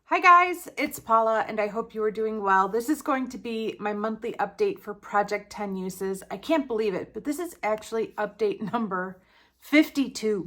Hi guys, it's Paula and I hope you are doing well. This is going to be my monthly update for Project 10 uses. I can't believe it, but this is actually update number 52.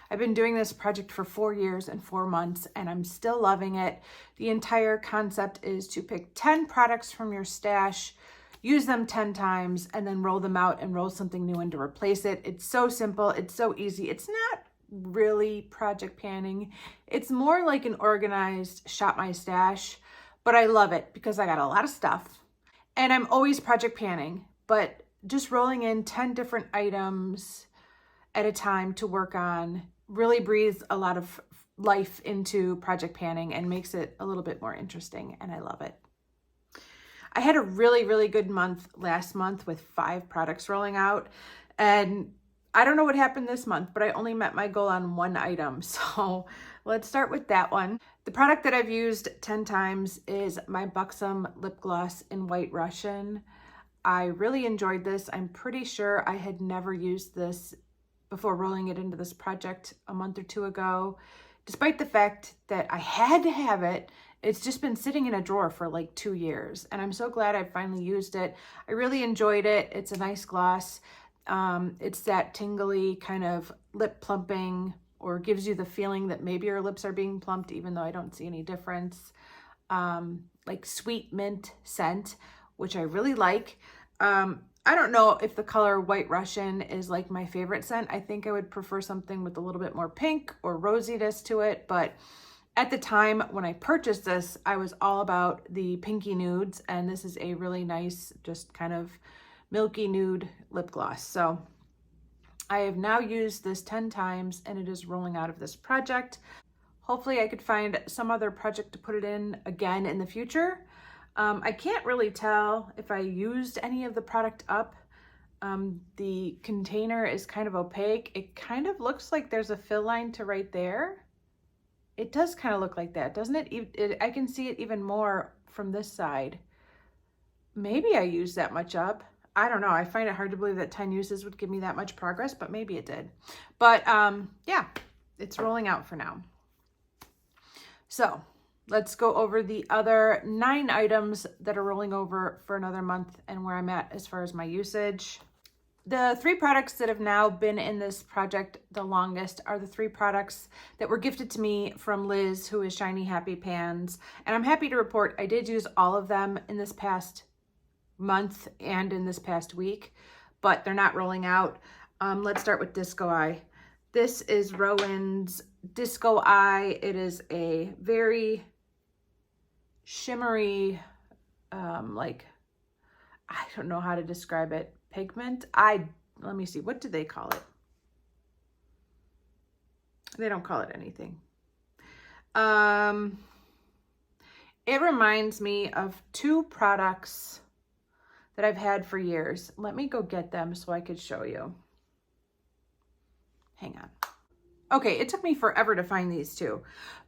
I've been doing this project for 4 years and 4 months and I'm still loving it. The entire concept is to pick 10 products from your stash, use them 10 times, and then roll them out and roll something new in to replace it. It's so simple, it's so easy. It's not really project panning. It's more like an organized shop my stash, but I love it because I got a lot of stuff and I'm always project panning, but just rolling in 10 different items at a time to work on really breathes a lot of life into project panning and makes it a little bit more interesting, and I love it. I had a really good month last month with 5 products rolling out, and I don't know what happened this month, but I only met my goal on 1 item. So let's start with that one. The product that I've used 10 times is my Buxom lip gloss in White Russian. I really enjoyed this. I'm pretty sure I had never used this before rolling it into this project a month or 2 ago. Despite the fact that I had to have it, it's just been sitting in a drawer for like 2 years. And I'm so glad I finally used it. I really enjoyed it. It's a nice gloss. It's that tingly kind of lip plumping, or gives you the feeling that maybe your lips are being plumped, even though I don't see any difference. Like sweet mint scent, which I really like. I don't know if the color White Russian is like my favorite scent. I think I would prefer something with a little bit more pink or rosiness to it. But at the time when I purchased this, I was all about the pinky nudes. And this is a really nice, just kind of milky nude lip gloss. So I have now used this 10 times and it is rolling out of this project. Hopefully I could find some other project to put it in again in the future. I can't really tell if I used any of the product up. The container is kind of opaque. It kind of looks like there's a fill line to right there. It does kind of look like that, doesn't it? I can see it even more from this side. Maybe I used that much up. I don't know. I find it hard to believe that 10 uses would give me that much progress, but maybe it did. But yeah, it's rolling out for now. So let's go over the other 9 items that are rolling over for another month and where I'm at as far as my usage. The 3 products that have now been in this project the longest are the 3 products that were gifted to me from Liz, who is Shiny Happy Pans. And I'm happy to report I did use all of them in this past month and in this past week, but they're not rolling out. Let's start with Disco Eye. This is Rowan's Disco Eye. It is a very shimmery, like, I don't know how to describe it, pigment. Let me see, what do they call it? They don't call it anything. It reminds me of 2 products that I've had for years. Let me go get them so I could show you. Hang on. Okay, it took me forever to find these 2,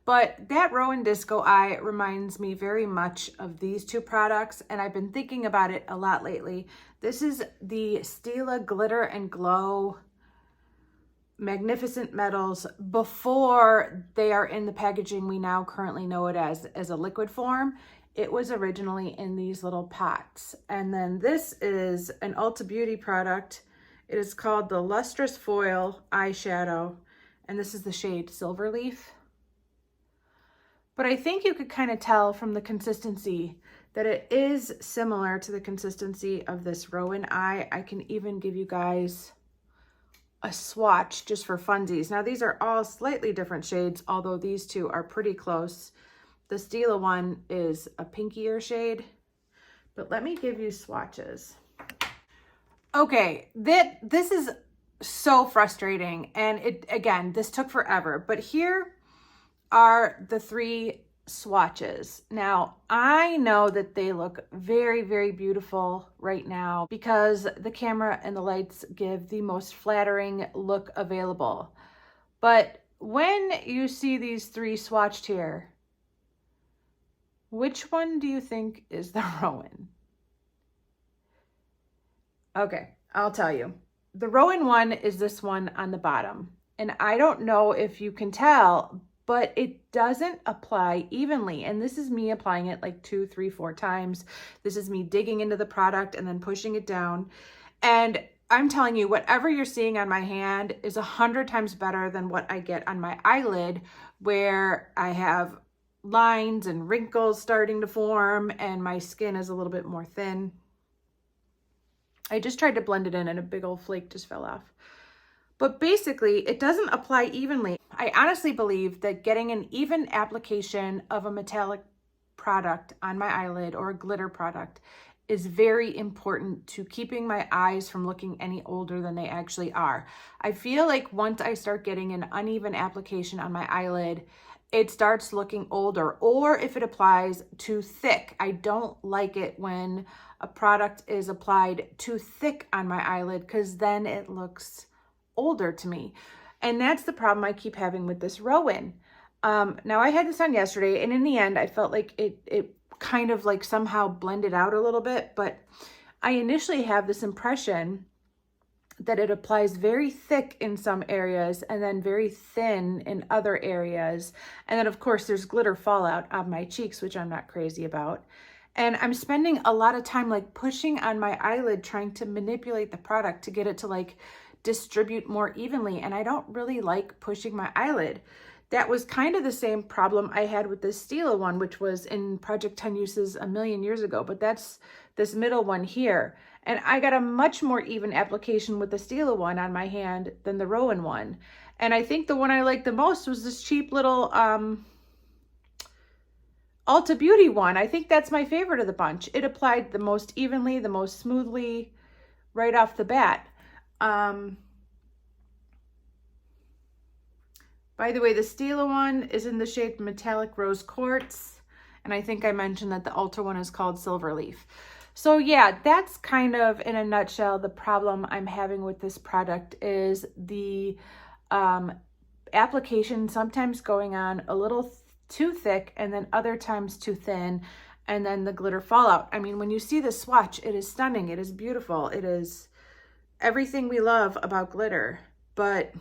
but that Rowan Disco Eye reminds me very much of these 2 products, and I've been thinking about it a lot lately. This is the Stila Glitter and Glow Magnificent Metals before they are in the packaging we now currently know it as a liquid form. It was originally in these little pots. And then this is an Ulta Beauty product. It is called the Lustrous Foil Eyeshadow, and this is the shade Silver Leaf. But I think you could kind of tell from the consistency that it is similar to the consistency of this Rowan Eye. I can even give you guys a swatch just for funsies. Now these are all slightly different shades, although these 2 are pretty close. The Stila one is a pinkier shade, but let me give you swatches. Okay, this is so frustrating, and again, this took forever, but here are the 3 swatches. Now, I know that they look very beautiful right now because the camera and the lights give the most flattering look available. But when you see these 3 swatched here, which one do you think is the Rowan? Okay, I'll tell you. The Rowan one is this one on the bottom. And I don't know if you can tell, but it doesn't apply evenly. And this is me applying it like 2, 3, 4 times. This is me digging into the product and then pushing it down. And I'm telling you, whatever you're seeing on my hand is 100 times better than what I get on my eyelid, where I have lines and wrinkles starting to form and my skin is a little bit more thin. I just tried to blend it in and a big old flake just fell off. But basically, it doesn't apply evenly. I honestly believe that getting an even application of a metallic product on my eyelid or a glitter product is very important to keeping my eyes from looking any older than they actually are. I feel like once I start getting an uneven application on my eyelid, it starts looking older, or if it applies too thick. I don't like it when a product is applied too thick on my eyelid because then it looks older to me. And that's the problem I keep having with this Rowan. Now I had this on yesterday, and in the end, I felt like it kind of like somehow blended out a little bit, but I initially have this impression that it applies very thick in some areas and then very thin in other areas. And then of course there's glitter fallout on my cheeks, which I'm not crazy about. And I'm spending a lot of time like pushing on my eyelid, trying to manipulate the product to get it to like distribute more evenly. And I don't really like pushing my eyelid. That was kind of the same problem I had with this Stila one, which was in Project 10 Uses a million years ago, but that's this middle one here. And I got a much more even application with the Stila one on my hand than the Rowan one. And I think the one I liked the most was this cheap little Ulta Beauty one. I think that's my favorite of the bunch. It applied the most evenly, the most smoothly right off the bat. By the way, the Stila one is in the shade Metallic Rose Quartz. And I think I mentioned that the Ulta one is called Silver Leaf. So yeah, that's kind of in a nutshell the problem I'm having with this product is the application sometimes going on a little too thick and then other times too thin, and then the glitter fallout. I mean, when you see the swatch, it is stunning. It is beautiful. It is everything we love about glitter. But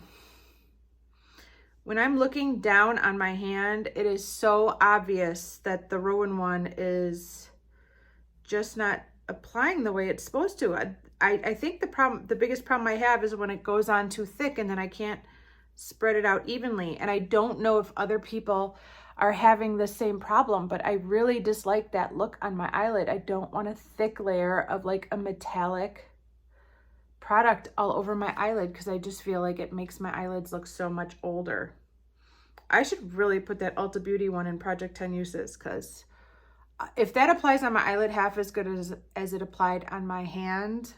when I'm looking down on my hand, it is so obvious that the Rowan one is just not applying the way it's supposed to. I think the biggest problem I have is when it goes on too thick and then I can't spread it out evenly. And I don't know if other people are having the same problem, but I really dislike that look on my eyelid. I don't want a thick layer of like a metallic product all over my eyelid because I just feel like it makes my eyelids look so much older. I should really put that Ulta Beauty one in Project 10 Uses, because if that applies on my eyelid half as good as it applied on my hand,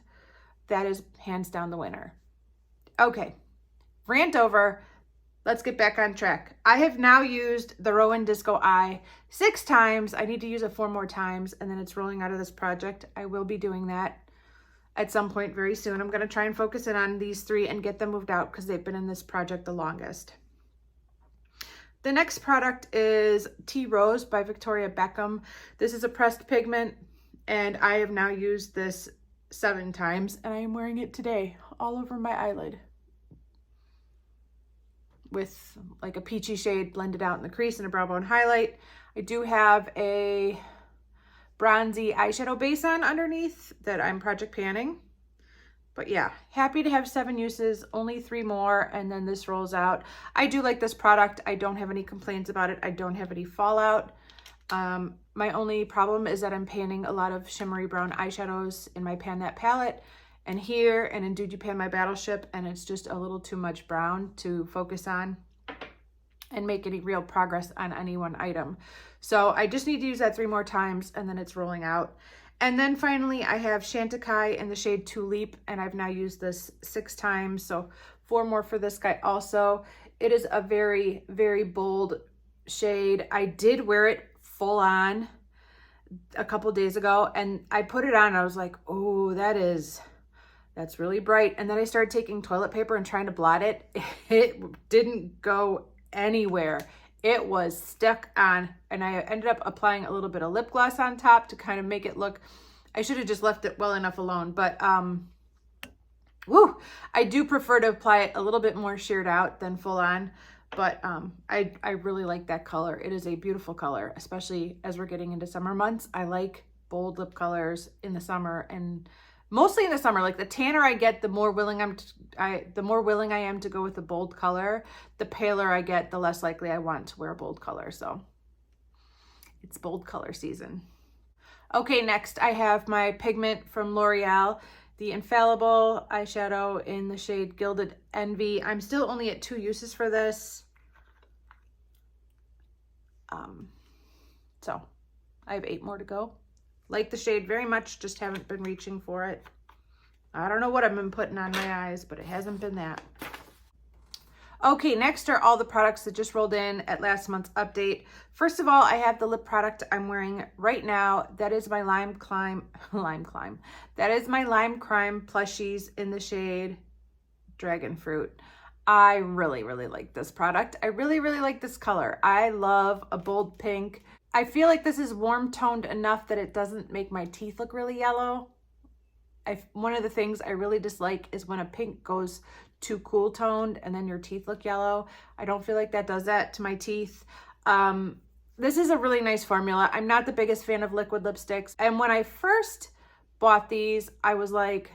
that is hands down the winner. Okay, rant over. Let's get back on track. I have now used the Rowan Disco Eye 6 times. I need to use it 4 more times, and then it's rolling out of this project. I will be doing that at some point very soon. I'm going to try and focus in on these 3 and get them moved out because they've been in this project the longest. The next product is Tea Rose by Victoria Beckham. This is a pressed pigment, and I have now used this 7 times, and I am wearing it today all over my eyelid with like a peachy shade blended out in the crease and a brow bone highlight. I do have a bronzy eyeshadow base on underneath that I'm project panning. But yeah, happy to have 7 uses, only 3 more, and then this rolls out. I do like this product. I don't have any complaints about it. I don't have any fallout. My only problem is that I'm panning a lot of shimmery brown eyeshadows in my Pan That palette and here and in Dude You Pan My Battleship, and it's just a little too much brown to focus on and make any real progress on any one item. So I just need to use that 3 more times and then it's rolling out. And then finally I have Chantecaille in the shade Tulip, and I've now used this 6 times, so 4 more for this guy also. It is a very, very bold shade. I did wear it full on a couple days ago, and I put it on and I was like, oh, that's really bright. And then I started taking toilet paper and trying to blot it. It didn't go anywhere. It was stuck on, and I ended up applying a little bit of lip gloss on top to kind of make it look, I should have just left it well enough alone, but I do prefer to apply it a little bit more sheared out than full on, But I really like that color. It is a beautiful color, especially as we're getting into summer months. I like bold lip colors in the summer, and mostly in the summer. Like the tanner I get, the more willing I am to go with a bold color. The paler I get, the less likely I want to wear a bold color. So it's bold color season. Okay, next I have my pigment from L'Oreal, the Infallible eyeshadow in the shade Gilded Envy. I'm still only at 2 uses for this. So I have 8 more to go. Like the shade very much, just haven't been reaching for it. I don't know what I've been putting on my eyes, but it hasn't been that. Okay, next are all the products that just rolled in at last month's update. First of all, I have the lip product I'm wearing right now. That is my That is my Lime Crime plushies in the shade Dragon Fruit. I really, really like this product. I really, really like this color. I love a bold pink. I feel like this is warm toned enough that it doesn't make my teeth look really yellow. One of the things I really dislike is when a pink goes too cool toned and then your teeth look yellow. I don't feel like that does that to my teeth. This is a really nice formula. I'm not the biggest fan of liquid lipsticks. And when I first bought these, I was like,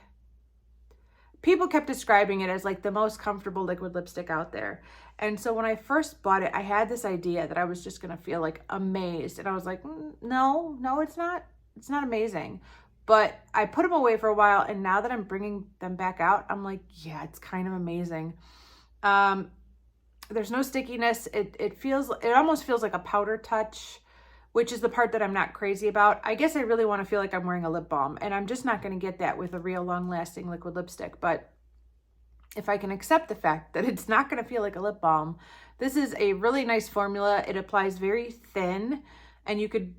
people kept describing it as like the most comfortable liquid lipstick out there. And so when I first bought it, I had this idea that I was just gonna feel like amazed. And I was like, no, it's not. It's not amazing. But I put them away for a while, and now that I'm bringing them back out, I'm like, yeah, it's kind of amazing. There's no stickiness. It almost feels like a powder touch, which is the part that I'm not crazy about. I guess I really want to feel like I'm wearing a lip balm, and I'm just not going to get that with a real long-lasting liquid lipstick. But if I can accept the fact that it's not going to feel like a lip balm, this is a really nice formula. It applies very thin, and you could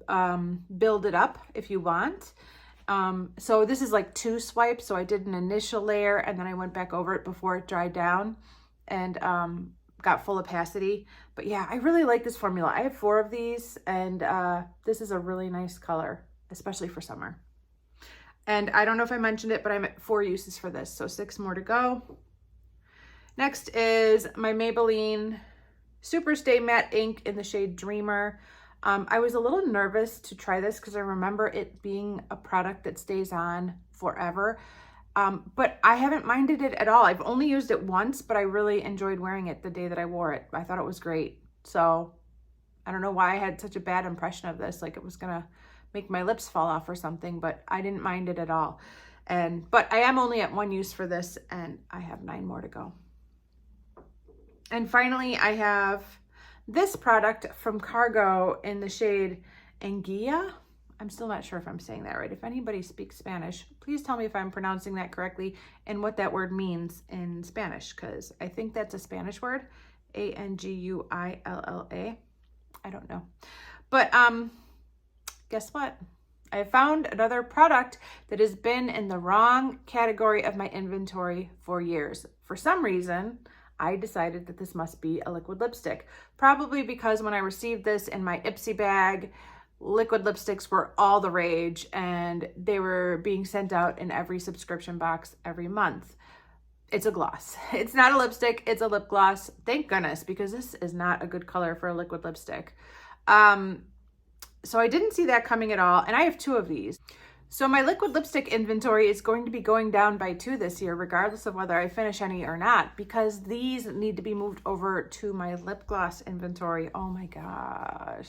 build it up if you want. So this is like 2 swipes. So I did an initial layer and then I went back over it before it dried down and got full opacity. But yeah, I really like this formula. I have 4 of these, and this is a really nice color, especially for summer. And I don't know if I mentioned it, but I'm at 4 uses for this. So 6 more to go. Next is my Maybelline Superstay Matte Ink in the shade Dreamer. I was a little nervous to try this because I remember it being a product that stays on forever. But I haven't minded it at all. I've only used it once, but I really enjoyed wearing it the day that I wore it. I thought it was great. So I don't know why I had such a bad impression of this, like it was gonna make my lips fall off or something, but I didn't mind it at all. But I am only at 1 use for this, and I have 9 more to go. And finally, I have this product from Cargo in the shade Anguilla. I'm still not sure if I'm saying that right. If anybody speaks Spanish, please tell me if I'm pronouncing that correctly and what that word means in Spanish, because I think that's a Spanish word, Anguilla. I don't know. But guess what? I found another product that has been in the wrong category of my inventory for years. For some reason, I decided that this must be a liquid lipstick. Probably because when I received this in my Ipsy bag, liquid lipsticks were all the rage and they were being sent out in every subscription box every month. It's a gloss. It's not a lipstick, it's a lip gloss. Thank goodness, because this is not a good color for a liquid lipstick. So I didn't see that coming at all, and I have 2 of these. So my liquid lipstick inventory is going to be going down by 2 this year, regardless of whether I finish any or not, because these need to be moved over to my lip gloss inventory. Oh my gosh.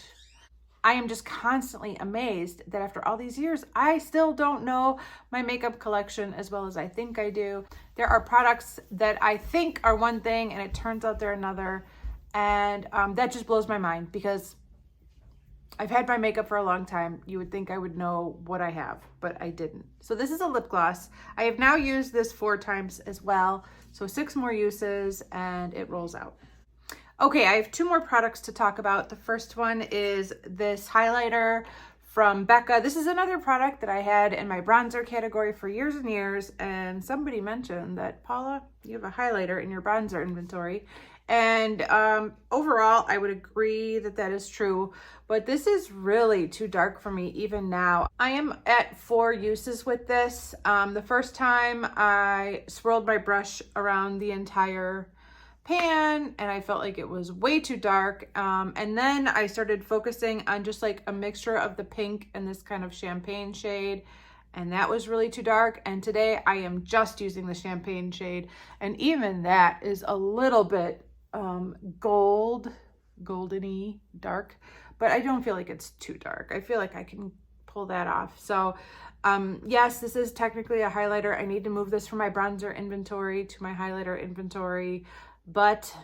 I am just constantly amazed that after all these years, I still don't know my makeup collection as well as I think I do. There are products that I think are one thing and it turns out they're another. And that just blows my mind because I've had my makeup for a long time. You would think I would know what I have, but I didn't. So this is a lip gloss. I have now used this 4 times as well. So 6 more uses and it rolls out. Okay, I have 2 more products to talk about. The first one is this highlighter from Becca. This is another product that I had in my bronzer category for years and years. And somebody mentioned that, Paula, you have a highlighter in your bronzer inventory. And overall, I would agree that that is true, but this is really too dark for me even now. I am at 4 uses with this. The first time I swirled my brush around the entire pan and I felt like it was way too dark. And then I started focusing on just like a mixture of the pink and this kind of champagne shade. And that was really too dark. And today I am just using the champagne shade. And even that is a little bit goldeny dark, but I don't feel like it's too dark. I feel like I can pull that off. So yes, this is technically a highlighter. I need to move this from my bronzer inventory to my highlighter inventory, but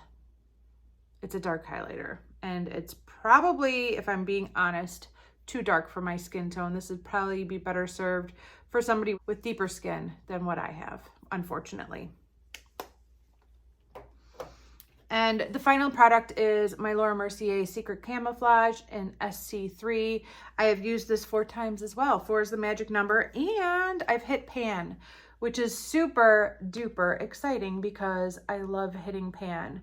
it's a dark highlighter. And it's probably, if I'm being honest, too dark for my skin tone. This would probably be better served for somebody with deeper skin than what I have, unfortunately. And the final product is my Laura Mercier Secret Camouflage in SC3. I have used this 4 times as well. 4 is the magic number, and I've hit pan, which is super duper exciting because I love hitting pan.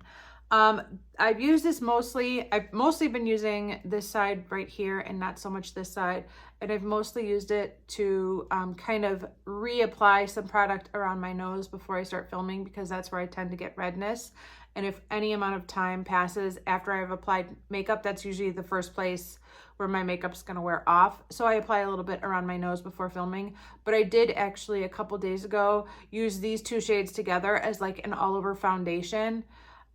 I've used this I've mostly been using this side right here and not so much this side. And I've mostly used it to kind of reapply some product around my nose before I start filming, because that's where I tend to get redness. And if any amount of time passes after I've applied makeup, that's usually the first place where my makeup's gonna wear off. So I apply a little bit around my nose before filming. But I did actually a couple days ago use these 2 shades together as like an all over foundation.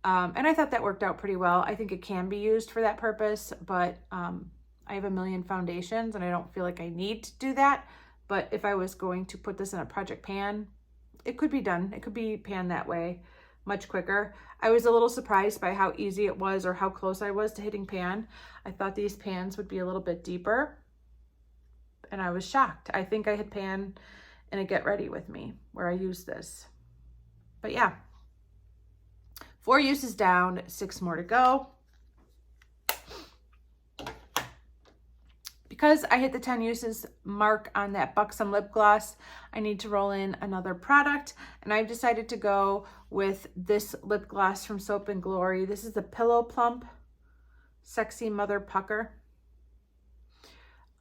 And I thought that worked out pretty well. I think it can be used for that purpose, but I have a million foundations and I don't feel like I need to do that. But if I was going to put this in a project pan, it could be done. It could be panned that way much quicker. I was a little surprised by how easy it was or how close I was to hitting pan. I thought these pans would be a little bit deeper and I was shocked. I think I hit pan in a Get Ready With Me where I used this. But yeah, 4 uses down, 6 more to go. Because I hit the 10 uses mark on that Buxom lip gloss, I need to roll in another product, and I've decided to go with this lip gloss from Soap and Glory. This is the Pillow Plump Sexy Mother Pucker.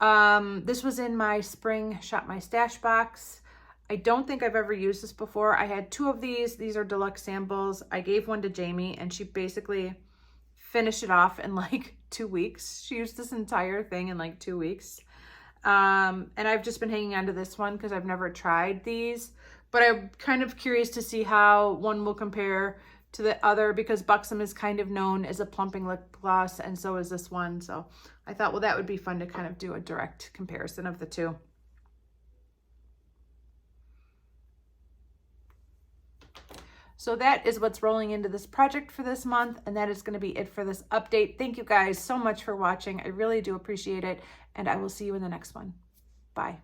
This was in my spring Shop My Stash box. I don't think I've ever used this before. I had 2 of these. These are deluxe samples. I gave one to Jamie, and she basically finished it off in like 2 weeks. She used this entire thing in like 2 weeks. And I've just been hanging on to this one because I've never tried these, but I'm kind of curious to see how one will compare to the other, because Buxom is kind of known as a plumping lip gloss, and so is this one. So I thought, well, that would be fun to kind of do a direct comparison of the 2. So that is what's rolling into this project for this month, and that is going to be it for this update. Thank you guys so much for watching. I really do appreciate it, and I will see you in the next one. Bye.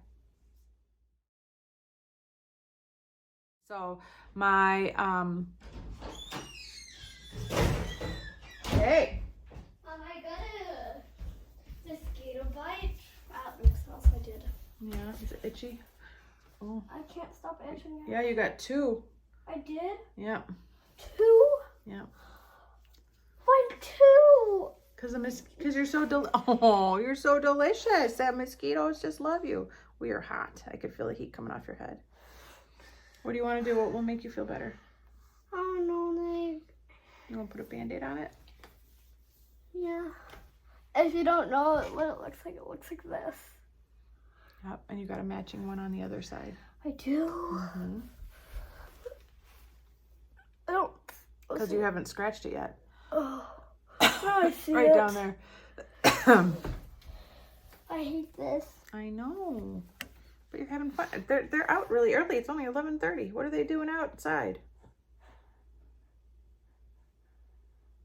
So my, hey. I got a mosquito bite at Nick's house. I did. Yeah, is it itchy? Oh. I can't stop itching. Yeah, you got 2. I did? Yeah. 2? Yeah. Why 2? Because you're so you're so delicious. That mosquitoes just love you. We are hot. I could feel the heat coming off your head. What do you want to do? What will make you feel better? I don't know, Nick. You want to put a Band-Aid on it? Yeah. If you don't know what it looks like this. Yep, and you got a matching one on the other side. I do? Mm-hmm. I don't. Because you haven't scratched it yet. Oh, I see right it. down there. I hate this. I know. But you're having fun. They're out really early. It's only 11:30. What are they doing outside?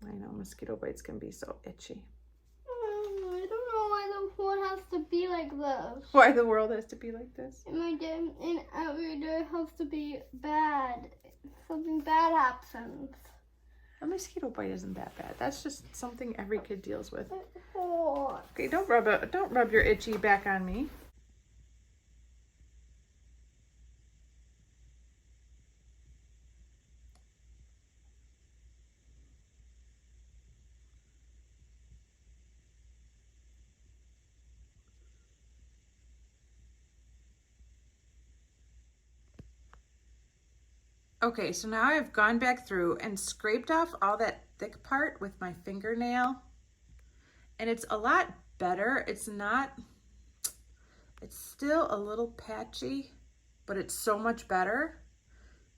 I know, mosquito bites can be so itchy. I don't know why the world has to be like this. Why the world has to be like this? And my day and every day has to be bad. Something bad happens. A mosquito bite isn't that bad. That's just something every kid deals with. Oh. Okay, don't rub your itchy back on me. Okay, so now I've gone back through and scraped off all that thick part with my fingernail, and it's a lot better. It's still a little patchy, but it's so much better.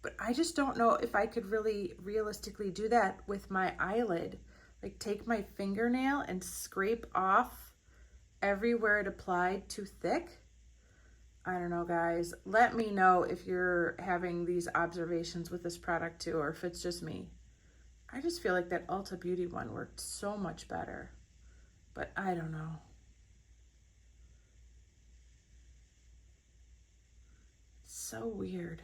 But I just don't know if I could really realistically do that with my eyelid. Like take my fingernail and scrape off everywhere it applied too thick. I don't know, guys. Let me know if you're having these observations with this product too, or if it's just me. I just feel like that Ulta Beauty one worked so much better, but I don't know. So weird.